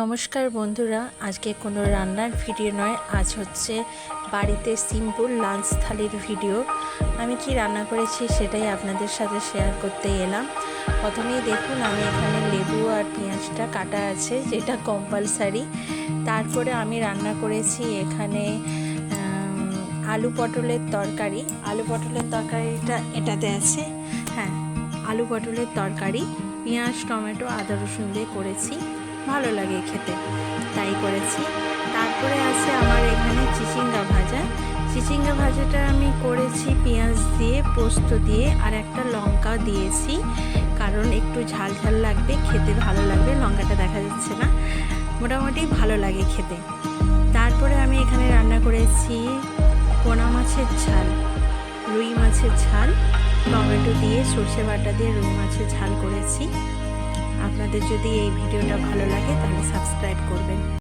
নমস্কার বন্ধুরা, আজকে কোনো রান্নার ভিডিও নয়, আজ হচ্ছে বাড়িতে সিম্পল লাঞ্চ থালির ভিডিও। আমি কি রান্না করেছি সেটাই আপনাদের সাথে শেয়ার করতে এলাম। প্রথমেই দেখুন, আমি এখানে লেবু আর পেঁয়াজটা কাটা আছে, যেটা কম্পালসারি। তারপরে আমি রান্না করেছি এখানে আলু পটলের তরকারি। আলু পটলের তরকারিটা এটাতে আছে, হ্যাঁ, আলু পটলের তরকারি পেঁয়াজ টমেটো আদা রসুন দিয়ে করেছি, ভালো লাগে খেতে, তাই করেছি। তারপরে আছে আমার এখানে চিচিঙ্গা ভাজা। চিচিঙ্গা ভাজাটা আমি করেছি পেঁয়াজ দিয়ে, পোস্ত দিয়ে, আর একটা লঙ্কা দিয়েছি, কারণ একটু ঝাল ঝাল লাগবে, খেতে ভালো লাগবে। লঙ্কাটা দেখা যাচ্ছে না, মোটামুটি ভালো লাগে খেতে। তারপরে আমি এখানে রান্না করেছি পোনা মাছের ঝাল, রুই মাছের ঝাল, টমেটো দিয়ে সর্ষে বাটা দিয়ে রুই মাছের ঝাল করেছি। আপনাদের যদি এই ভিডিওটা ভালো লাগে তাহলে